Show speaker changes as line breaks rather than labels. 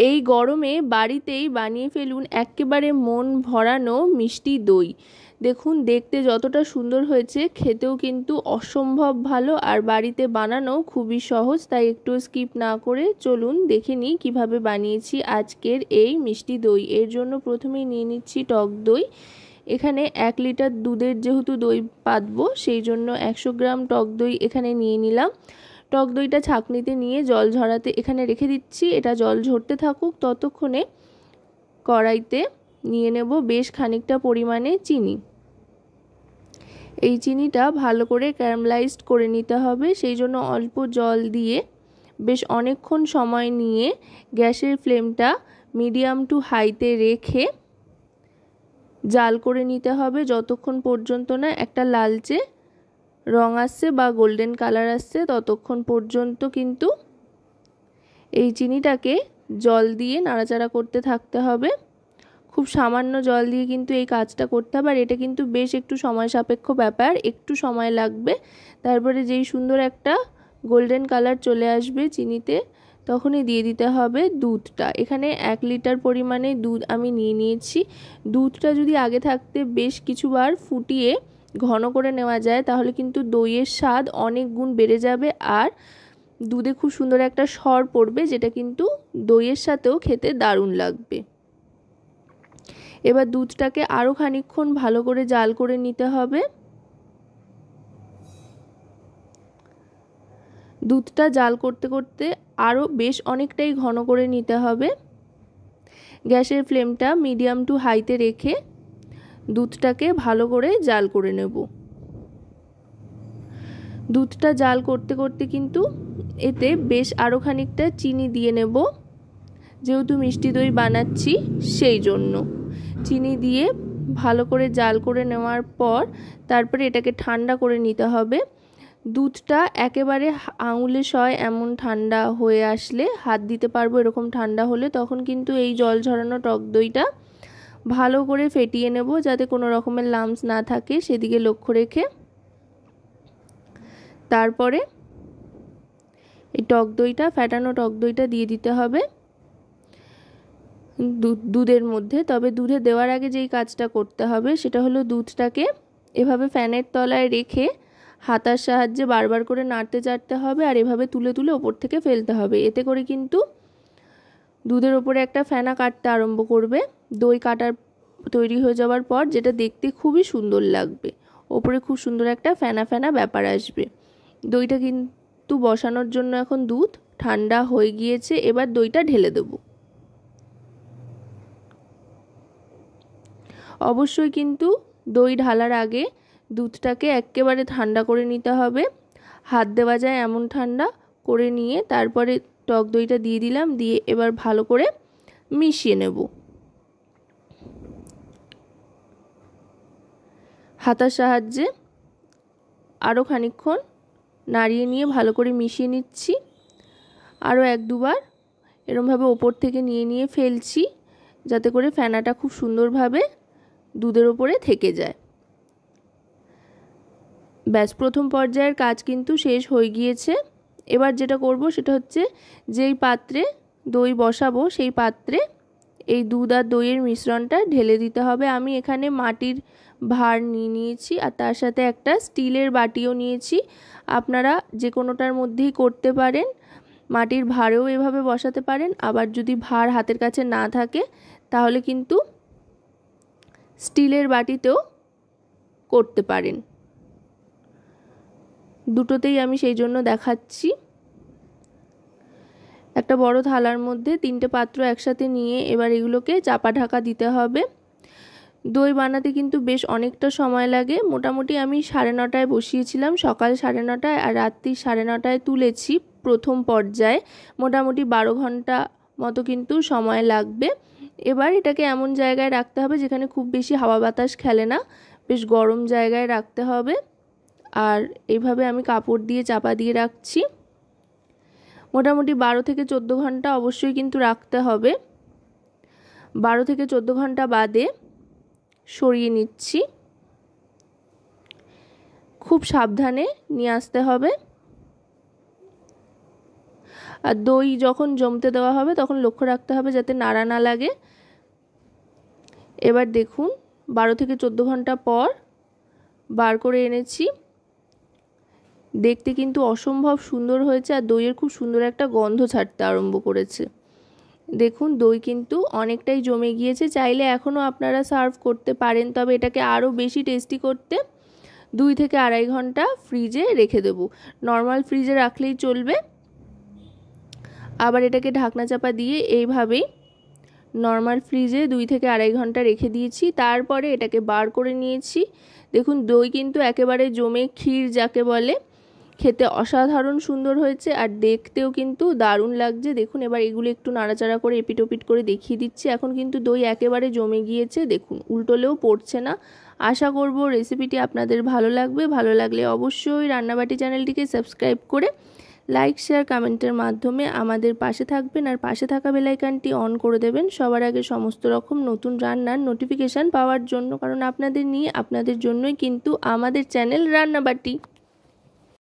এই গরমে বাড়িতেই বানিয়ে ফেলুন একেবারে মন ভরানো মিষ্টি দই। দেখুন দেখতে যতটা সুন্দর হয়েছে, খেতেও কিন্তু অসম্ভব ভালো, আর বাড়িতে বানানো খুবই সহজ। তাই একটু স্কিপ না করে চলুন দেখে নিই কীভাবে বানিয়েছি আজকের এই মিষ্টি দই। এর জন্য প্রথমেই নিয়ে নিচ্ছি টক দই। এখানে 1 লিটার দুধের যেহেতু দই পাতবো, সেই জন্য 100 গ্রাম টক দই এখানে নিয়ে নিলাম। টক দইটা ছাঁকনিতে নিয়ে জল ঝরাতে এখানে রেখে দিচ্ছি। এটা জল ঝরতে থাকুক, ততক্ষণে কড়াইতে নিয়ে নেব বেশ খানিকটা পরিমাণে চিনি। এই চিনিটা ভালো করে ক্যারামেলাইজড করে নিতে হবে, সেই জন্য অল্প জল দিয়ে বেশ অনেকক্ষণ সময় নিয়ে গ্যাসের ফ্লেমটা মিডিয়াম টু হাইতে রেখে জাল করে নিতে হবে, যতক্ষণ পর্যন্ত না একটা লালচে রং আসছে বা গোল্ডেন কালার আসছে, ততক্ষণ পর্যন্ত কিন্তু এই চিনিটাকে জল দিয়ে নাড়াচাড়া করতে থাকতে হবে। খুব সামান্য জল দিয়ে কিন্তু এই কাজটা করতে হবে, আর এটা কিন্তু বেশ একটু সময় সাপেক্ষ ব্যাপার, একটু সময় লাগবে। তারপরে যেই সুন্দর একটা গোল্ডেন কালার চলে আসবে চিনিতে, তখনই দিয়ে দিতে হবে দুধটা। এখানে 1 লিটার পরিমাণে দুধ আমি নিয়ে নিয়েছি। দুধটা যদি আগে থাকতে বেশ কিছুবার ফুটিয়ে ঘন করে নেওয়া যায়, তাহলে কিন্তু দইয়ের স্বাদ অনেক গুণ বেড়ে যাবে, আর দুধে খুব সুন্দর একটা সর পড়বে, যেটা কিন্তু দইয়ের সাথেও খেতে দারুণ লাগবে। এবার দুধটাকে আরও খানিকক্ষণ ভালো করে জাল করে নিতে হবে। দুধটা জাল করতে করতে আরও বেশ অনেকটাই ঘন করে নিতে হবে। গ্যাসের ফ্লেমটা মিডিয়াম টু হাইতে রেখে দুধটাকে ভালো করে জাল করে নেব। দুধটা জাল করতে করতে কিন্তু এতে বেশ আরও খানিকটা চিনি দিয়ে নেব, যেহেতু মিষ্টি দই বানাচ্ছি সেই জন্য। চিনি দিয়ে ভালো করে জাল করে নেওয়ার পর তারপরে এটাকে ঠান্ডা করে নিতে হবে। দুধটা একেবারে আঙুলে সয় এমন ঠান্ডা হয়ে আসলে, হাত দিতে পারবো এরকম ঠান্ডা হলে, তখন কিন্তু এই জল ঝরানো টক দইটা ভালো করে ফেটিয়ে নেব, যাতে কোনো রকমের লাম্পস না থাকে সেদিকে লক্ষ্য রেখে। তারপরে এই টক দইটা, ফেটানো টক দইটা দিয়ে দিতে হবে দুধের মধ্যে। তবে দুধে দেওয়ার আগে যেই কাজটা করতে হবে সেটা হলো দুধটাকে এভাবে ফ্যানের তলায় রেখে হাতার সাহায্যে বারবার করে নাড়তে চাড়তে হবে, আর এভাবে তুলে তুলে ওপর থেকে ফেলতে হবে। এতে করে কিন্তু দুধের ওপরে একটা ফেনা কাটতে আরম্ভ করবে, দই কাটার তৈরি হয়ে যাওয়ার পর, যেটা দেখতে খুবই সুন্দর লাগবে। ওপরে খুব সুন্দর একটা ফেনা ফেনা ব্যাপার আসবে। দইটা কিন্তু বসানোর জন্য এখন দুধ ঠান্ডা হয়ে গিয়েছে। এবার দইটা ঢেলে দেব। অবশ্যই কিন্তু দই ঢালার আগে দুধটাকে একেবারে ঠান্ডা করে নিতে হবে, হাত দেওয়া যায় এমন ঠান্ডা করে নিয়ে তারপরে টক দইটা দিয়ে দিলাম, দিয়ে এবার ভালো করে মিশিয়ে নেব। হাতার সাহায্যে আরও খানিকক্ষণ নাড়িয়ে নিয়ে ভালো করে মিশিয়ে নিচ্ছি। আরও 1-2 বার এরমভাবে ওপর থেকে নিয়ে নিয়ে ফেলছি, যাতে করে ফেনাটা খুব সুন্দরভাবে দুধের ওপরে থেকে যায়। ব্যাস, প্রথম পর্যায়ের কাজ কিন্তু শেষ হয়ে গিয়েছে। এবার যেটা করব সেটা হচ্ছে, যেই পাত্রে দই বসাবো সেই পাত্রে এই দুধ আর দইয়ের মিশ্রণটা ঢেলে দিতে হবে। আমি এখানে মাটির ভাঁড় নিয়ে নিয়েছি, আর তার সাথে একটা স্টিলের বাটিও নিয়েছি। আপনারা যে কোনোটার মধ্যেই করতে পারেন, মাটির ভাঁড়েও এভাবে বসাতে পারেন, আবার যদি ভাঁড় হাতের কাছে না থাকে তাহলে কিন্তু স্টিলের বাটিতেও করতে পারেন। দুটোতেই আমি সেই জন্য দেখাচ্ছি। একটা বড় থালার মধ্যে 3টে পাত্র একসাথে নিয়ে এবার এগুলোকে চাপা ঢাকা দিতে হবে। দই বানাতে কিন্তু বেশ অনেকটা সময় লাগে। মোটামুটি আমি 9:30টায় বসিয়েছিলাম, সকাল 9:30টায়, আর রাত্রি 9:30টায় তুলেছি। প্রথম পর্যায়ে মোটামুটি 12 ঘন্টা মতো কিন্তু সময় লাগবে। এবার এটাকে এমন জায়গায় রাখতে হবে যেখানে খুব বেশি হাওয়া বাতাস খেলে না, বেশ গরম জায়গায় রাখতে হবে। আর এইভাবে আমি কাপড় দিয়ে চাপা দিয়ে রাখছি। মোটামুটি 12 থেকে 14 ঘন্টা অবশ্যই কিন্তু রাখতে হবে। 12 থেকে 14 ঘন্টা বাদে সরিয়ে নিচ্ছি। খুব সাবধানে নিয়ে আসতে হবে। আর দই যখন জমতে দেওয়া হবে তখন লক্ষ্য রাখতে হবে যাতে নাড়া না লাগে। এবার দেখুন 12 থেকে 14 ঘন্টা পর বার করে এনেছি। দেখতে কিন্তু অসম্ভব সুন্দর হয়েছে আর দইয়ের খুব সুন্দর একটা গন্ধ ছাড়তে আরম্ভ করেছে। দেখুন দই কিন্তু অনেকটাই জমে গিয়েছে। চাইলে এখনও আপনারা সার্ভ করতে পারেন, তবে এটাকে আরও বেশি টেস্টি করতে 2 থেকে 2.5 ঘন্টা ফ্রিজে রেখে দেব। নর্মাল ফ্রিজে রাখলেই চলবে। আবার এটাকে ঢাকনা চাপা দিয়ে এইভাবেই নর্মাল ফ্রিজে 2 থেকে 2.5 ঘন্টা রেখে দিয়েছি। তারপরে এটাকে বার করে নিয়েছি। দেখুন দই কিন্তু একেবারে জমে ক্ষীর যাকে বলে, খেতে অসাধারণ সুন্দর হয়েছে আর দেখতেও কিন্তু দারুণ লাগছে। দেখুন এবার এগুলো একটু নাড়াচাড়া করে এপিট ওপিট করে দেখিয়ে দিচ্ছি। এখন কিন্তু দই একেবারে জমে গিয়েছে, দেখুন উল্টোলেও পড়ছে না। আশা করব রেসিপিটি আপনাদের ভালো লাগবে। ভালো লাগলে অবশ্যই রান্নাবাটি চ্যানেলটিকে সাবস্ক্রাইব করে লাইক শেয়ার কমেন্টের মাধ্যমে আমাদের পাশে থাকবেন আর পাশে থাকা বেল আইকনটি অন করে দেবেন সবার আগে সমস্ত রকম নতুন রান্নার নোটিফিকেশান পাওয়ার জন্য, কারণ আপনাদের নিয়ে আপনাদের জন্যই কিন্তু আমাদের চ্যানেল রান্নাবাটি।